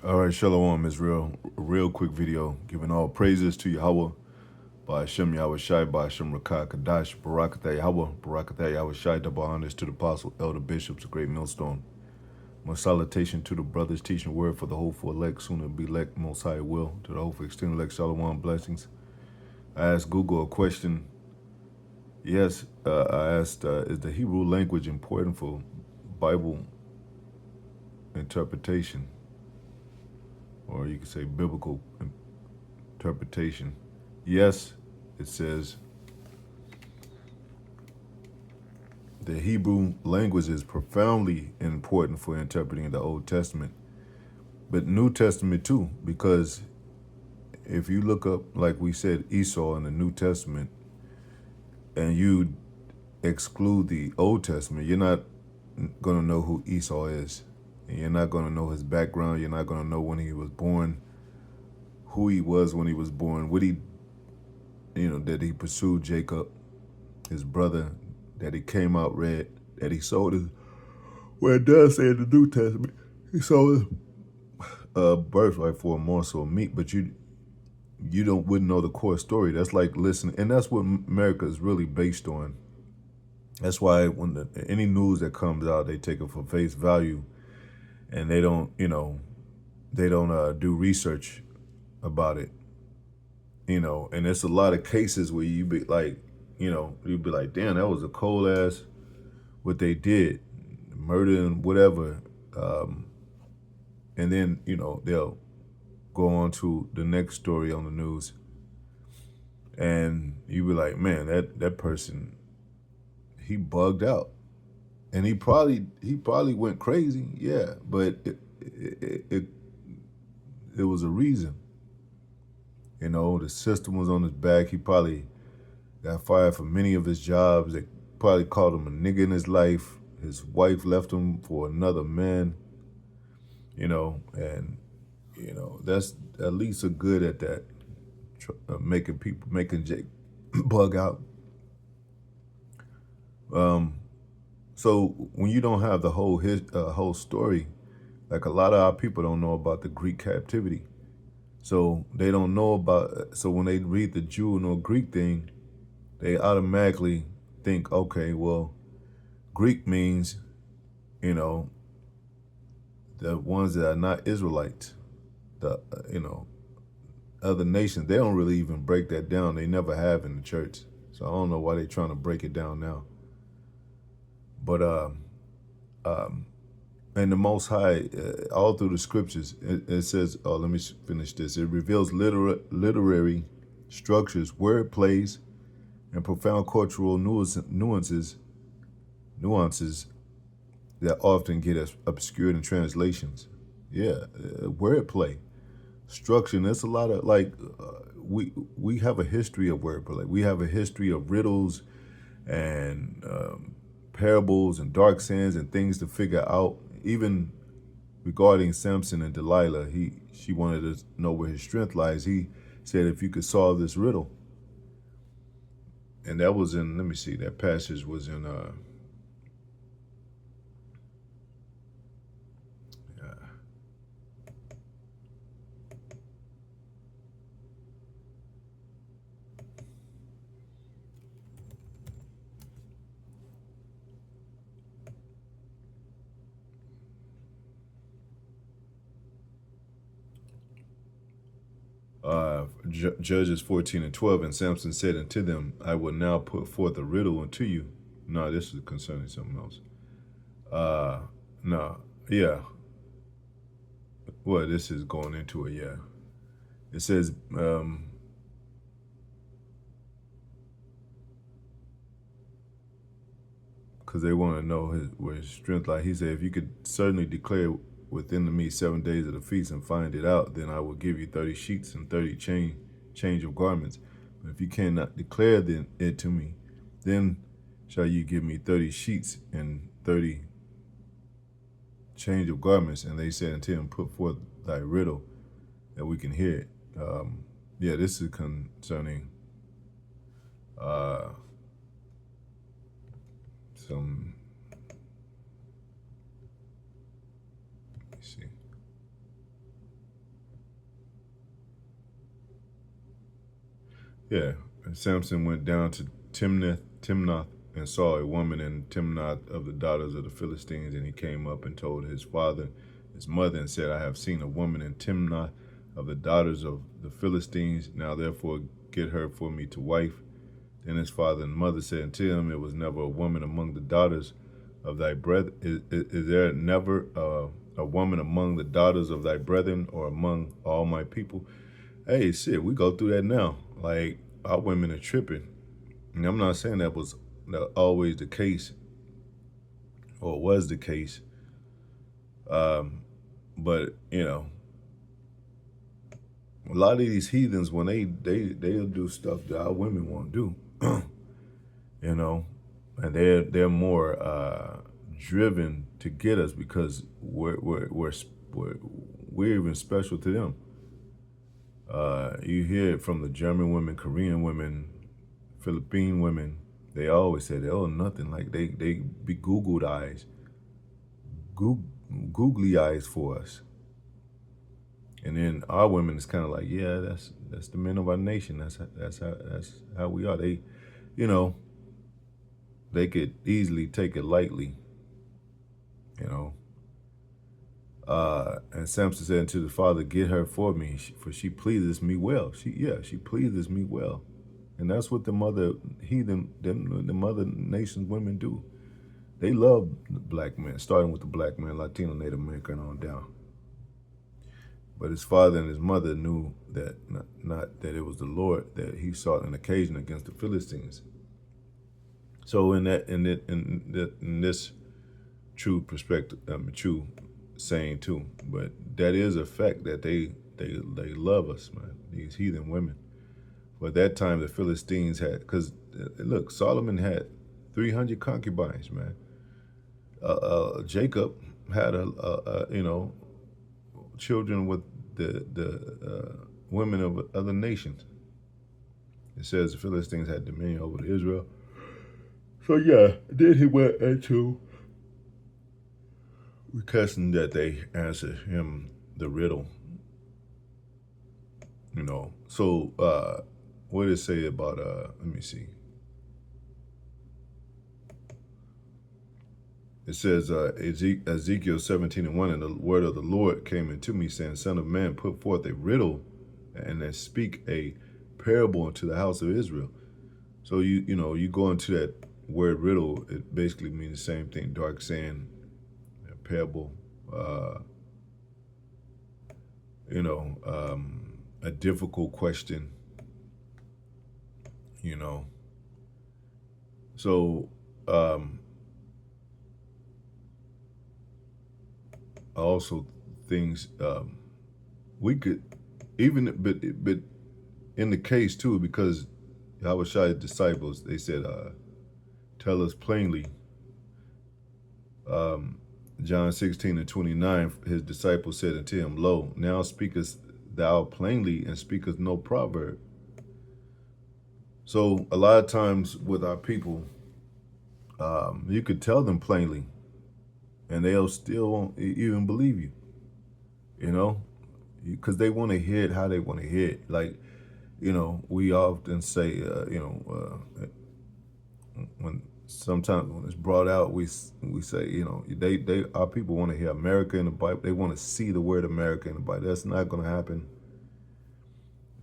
All right, Shalom Israel. A real quick video giving all praises to Yahweh by Hashem Yahweh Shai, by Hashem Rakah Kadash, Barakatah Yahweh, Barakatah Yahweh Shai, double honors to the apostle, elder bishops, a great millstone. Most salutation to the brothers teaching word for the hopeful elect, soon to be elect, most high will, to the hopeful extended elect, Shalom blessings. I asked Google a question. Yes, I asked, is the Hebrew language important for Bible interpretation? Or you could say biblical interpretation. Yes, it says the Hebrew language is profoundly important for interpreting the Old Testament, but New Testament too, because if you look up, like we said, Esau in the New Testament, and you exclude the Old Testament, you're not going to know who Esau is. And you're not going to know his background. You're not going to know when he was born, who he was when he was born, what he, that he pursued Jacob, his brother, that he came out red, that he sold his, well, it does say in the New Testament, he sold his birthright for a morsel of meat, but you wouldn't know the core story. That's like listening, and that's what America is really based on. That's why when any news that comes out, they take it for face value, and they don't, do research about it, And it's a lot of cases where you be like, you'd be like, damn, that was a cold ass what they did, murder and whatever, and then they'll go on to the next story on the news, and you be like, man, that person, he bugged out, and he probably went crazy, yeah, but it was a reason. The system was on his back. He probably got fired from many of his jobs. They probably called him a nigga in his life. His wife left him for another man, and that's at least a good at that, making Jake bug out. So when you don't have the whole story, like a lot of our people don't know about the Greek captivity. So they don't know about, so when they read the Jew or Greek thing, they automatically think, okay, well, Greek means, the ones that are not Israelites, the, other nations. They don't really even break that down. They never have in the church. So I don't know why they're trying to break it down now. But and the Most High, all through the scriptures, it says, oh, let me finish this. It reveals literary structures, word plays, and profound cultural nuances that often get obscured in translations. Yeah, wordplay, structure. And there's a lot of we have a history of wordplay. We have a history of riddles and parables and dark sayings and things to figure out. Even regarding Samson and Delilah, she wanted to know where his strength lies. He said, if you could solve this riddle. And that was in, let me see, that passage was in 'Judges 14:12, and Samson said unto them, I will now put forth a riddle unto you. No, this is concerning something else. No, yeah. Well, this is going into it, yeah. It says, because they want to know where his strength lies. He said, if you could certainly declare within me 7 days of the feast and find it out, then I will give you 30 sheets and 30 change of garments. But if you cannot declare it to me, then shall you give me 30 sheets and 30 change of garments. And they said unto him, put forth thy riddle that we can hear it. Yeah, this is concerning some, let me see. Yeah, and Samson went down to Timnath, and saw a woman in Timnath of the daughters of the Philistines, and he came up and told his father, his mother, and said, I have seen a woman in Timnath of the daughters of the Philistines. Now therefore get her for me to wife. Then his father and mother said unto him, it was never a woman among the daughters of thy brethren. Is there never a woman among the daughters of thy brethren, or among all my people? Hey, shit, we go through that now. Like, our women are tripping. And I'm not saying that was always the case or was the case, but a lot of these heathens, when they'll do stuff that our women won't do, you know, and they're more driven to get us because we're even special to them. You hear it from the German women, Korean women, Philippine women. They always say they owe nothing. Like they be googly eyes for us. And then our women is kind of like, yeah, that's the men of our nation. That's how we are. They, you know, they could easily take it lightly. You know. And Samson said unto the father, get her for me, for she pleases me well. She pleases me well. And that's what the mother nations women do. They love the black men, starting with the black man, Latino, Native American on down. But his father and his mother knew that not that it was the Lord that he sought an occasion against the Philistines. So in this true perspective, true saying too, but that is a fact that they love us, man. These heathen women. But that time the Philistines had, because look, Solomon had 300 concubines, man. Jacob had children with the women of other nations. It says the Philistines had dominion over Israel. So yeah, then he went into requesting that they answer him the riddle. So what did it say about let me see. It says Ezekiel 17:1, and the word of the Lord came into me, saying, Son of man, put forth a riddle and then speak a parable unto the house of Israel. So you go into that word riddle, it basically means the same thing. Dark saying, parable, a difficult question, So also things we could even, but in the case too, because Yahweh disciples, they said, tell us plainly. John 16:29, his disciples said unto him, Lo, now speakest thou plainly, and speakest no proverb. So a lot of times with our people, you could tell them plainly, and they'll still won't even believe you, because they want to hear it how they want to hear it. Like, we often say, when sometimes when it's brought out, we say, they our people want to hear America in the Bible. They want to see the word America in the Bible. That's not going to happen.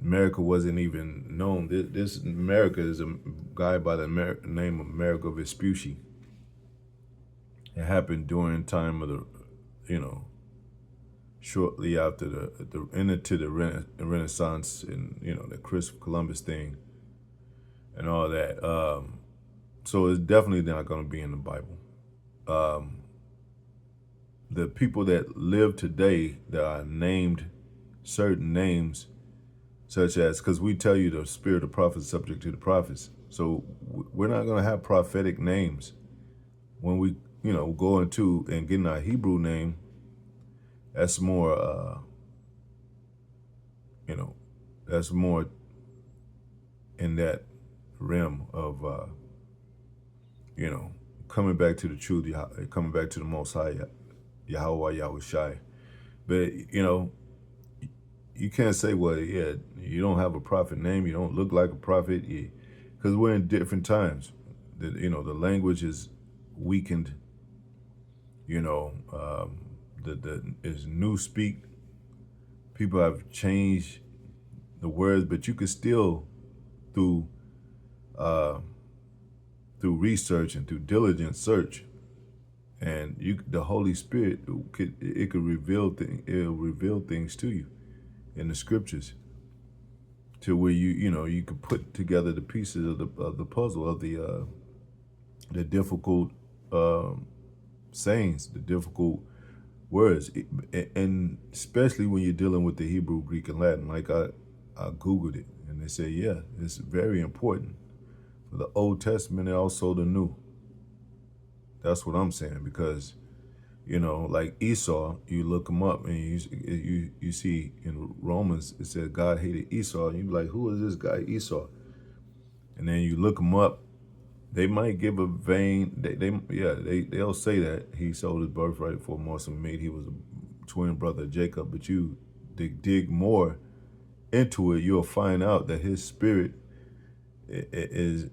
America wasn't even known. This America is a guy by the name of Amerigo Vespucci. It happened during time of the, shortly after the into the Renaissance, and the Christopher Columbus thing and all that. So it's definitely not going to be in the Bible. The people that live today that are named certain names, such as, because we tell you the spirit of prophets is subject to the prophets. So we're not going to have prophetic names. When we, go into and getting our Hebrew name, that's more, that's more in that realm of, coming back to the truth, coming back to the Most High, Yahweh Shai. But, you can't say, well, yeah, you don't have a prophet name, you don't look like a prophet, because we're in different times. The language is weakened. The is new speak. People have changed the words, but you could still through uh, through research and through diligent search, and the Holy Spirit could reveal things. It'll reveal things to you in the scriptures, to where you could put together the pieces of the puzzle of the difficult sayings, the difficult words, and especially when you're dealing with the Hebrew, Greek, and Latin. Like I googled it, and they say, yeah, it's very important for the Old Testament and also the New. That's what I'm saying, because like Esau, you look him up and you see in Romans it said God hated Esau, and you be like, who is this guy Esau? And then you look him up. They might give a vain. They'll say that he sold his birthright for a morsel of meat. He was a twin brother of Jacob. But you dig more into it, you'll find out that his spirit is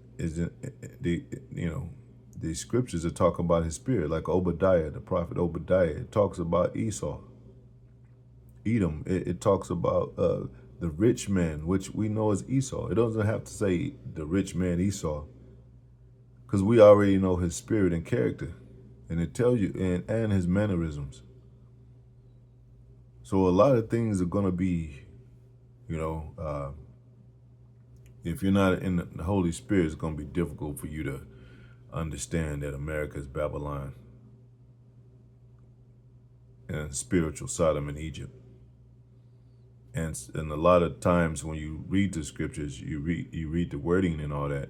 the scriptures are talking about his spirit, like Obadiah, the prophet Obadiah. It talks about Esau, Edom. It talks about the rich man, which we know as Esau. It doesn't have to say the rich man Esau, because we already know his spirit and character, and it tells you, and his mannerisms. So a lot of things are going to be, if you're not in the Holy Spirit, it's going to be difficult for you to understand that America is Babylon and spiritual Sodom and Egypt. And a lot of times when you read the scriptures, you read the wording and all that,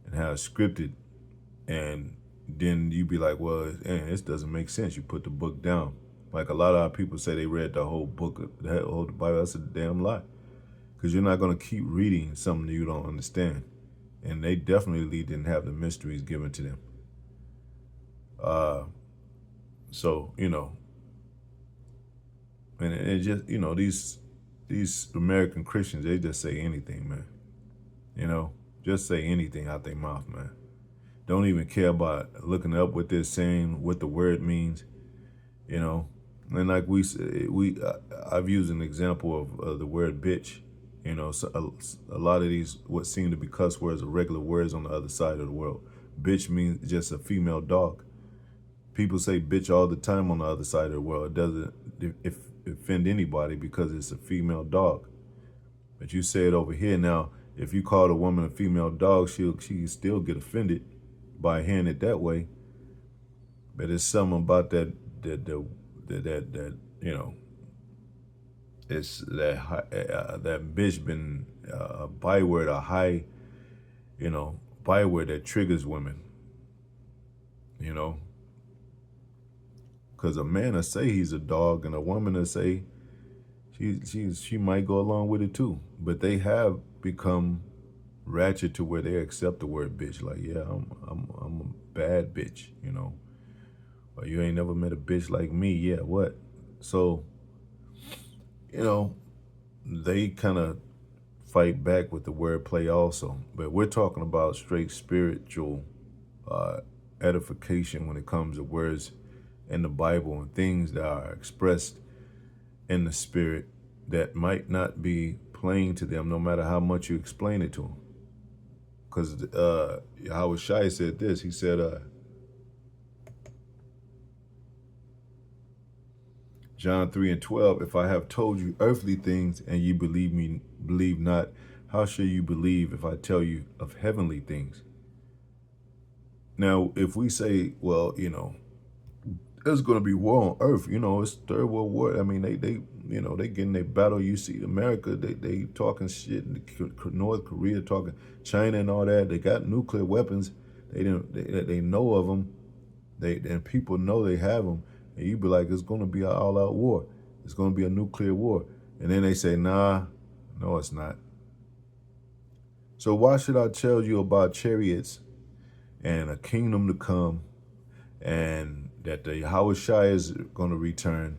and how it's scripted, and then you be like, well, this doesn't make sense. You put the book down. Like a lot of our people say they read the whole book, the whole Bible. That's a damn lie, because you're not going to keep reading something that you don't understand. And they definitely didn't have the mysteries given to them. So, and it just, these American Christians, they just say anything, man. Just say anything out their mouth, man. Don't even care about looking up what they're saying, what the word means, And like I've used an example of the word bitch. So a lot of these, what seem to be cuss words, are regular words on the other side of the world. Bitch means just a female dog. People say bitch all the time on the other side of the world. It doesn't offend anybody because it's a female dog. But you say it over here now. If you call a woman a female dog, she can still get offended by hearing it that way. But it's something about that it's that bitch been a byword, a high, byword that triggers women. Because a man will say he's a dog, and a woman will say she might go along with it too. But they have become ratchet to where they accept the word bitch. Like, yeah, I'm a bad bitch, Or you ain't never met a bitch like me. Yeah, what? So, they kind of fight back with the wordplay also. But we're talking about straight spiritual edification when it comes to words in the Bible and things that are expressed in the spirit that might not be plain to them, no matter how much you explain it to them. Because Howard Shai said this. He said, John 3:12, if I have told you earthly things and you believe not, how shall you believe if I tell you of heavenly things? Now, if we say, well, there's going to be war on earth, it's Third World War. I mean, they getting their battle. You see America, they talking shit. North Korea talking, China and all that. They got nuclear weapons. They know of them. And people know they have them. And you be like, it's going to be an all-out war. It's going to be a nuclear war. And then they say, nah, no, it's not. So why should I tell you about chariots and a kingdom to come, and that the Howard Shai is going to return,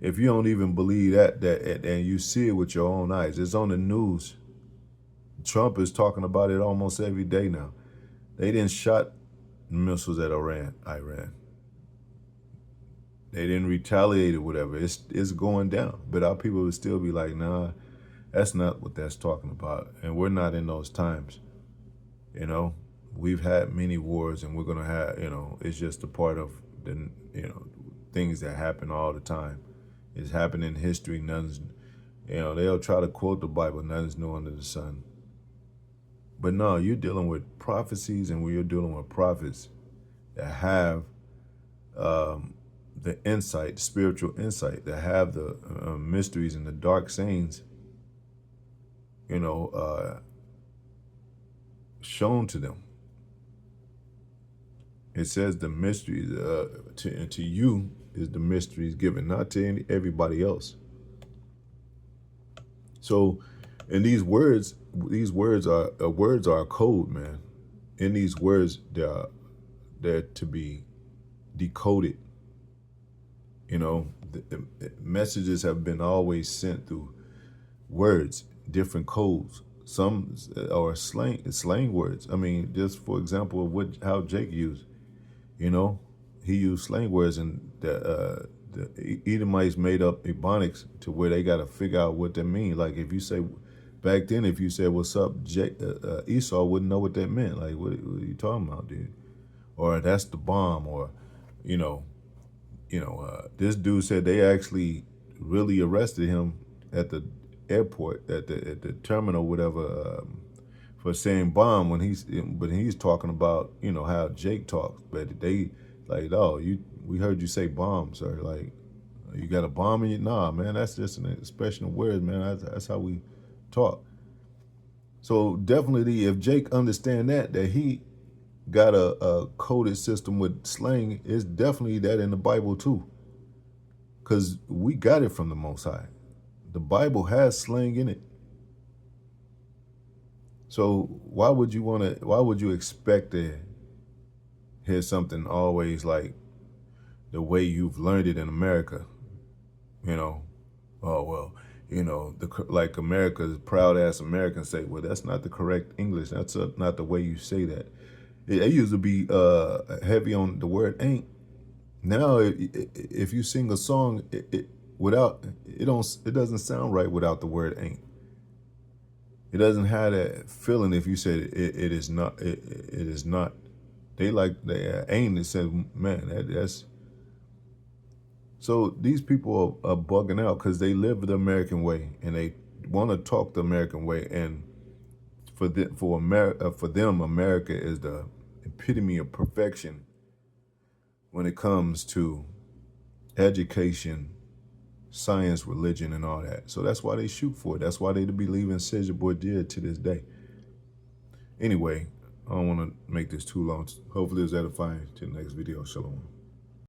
If you don't even believe that, and you see it with your own eyes, it's on the news. Trump is talking about it almost every day now. They didn't shot missiles at Iran. They didn't retaliate or whatever. It's going down. But our people would still be like, nah, that's not what that's talking about. And we're not in those times. You know, we've had many wars, and we're gonna have, it's just a part of the, things that happen all the time. It's happened in history. None's, they'll try to quote the Bible, nothing's new under the sun. But no, you're dealing with prophecies, and you're dealing with prophets that have the insight, spiritual insight, that have the mysteries and the dark sayings, shown to them. It says the mysteries to you is the mysteries given, not to everybody else. So, and these words are a code, man. In these words, they're to be decoded. The messages have been always sent through words, different codes. Some are slang words. I mean, just for example of how Jake used. He used slang words, and the Edomites made up Ebonics to where they got to figure out what that means. Like if you say, back then, if you said, "What's up, Esau," wouldn't know what that meant. Like, what are you talking about, dude? Or that's the bomb, or, this dude said they actually really arrested him at the airport, at the terminal, whatever, for saying bomb when he's talking about, how Jake talks. But they like, oh, we heard you say bomb, sir. Like, you got a bomb in you? Nah, man, that's just an expression of words, man. That's how we talk. So definitely, if Jake understand that he got a coded system with slang, it's definitely that in the Bible too. Because we got it from the Most High. The Bible has slang in it. So why would you expect to hear something always like the way you've learned it in America? Oh, well, like America's proud ass Americans say, well, that's not the correct English. That's not the way you say that. It used to be heavy on the word ain't. Now, if you sing a song, it doesn't sound right without the word ain't. It doesn't have that feeling if you said it is not. It is not. They ain't. It said, man, that's. So these people are bugging out because they live the American way and they want to talk the American way. And for them, America is the epitome of perfection when it comes to education, science, religion, and all that. So that's why they shoot for it. That's why they believe in Caesar Borgia to this day. Anyway, I don't want to make this too long. Hopefully it's edifying. To the next video. Shalom.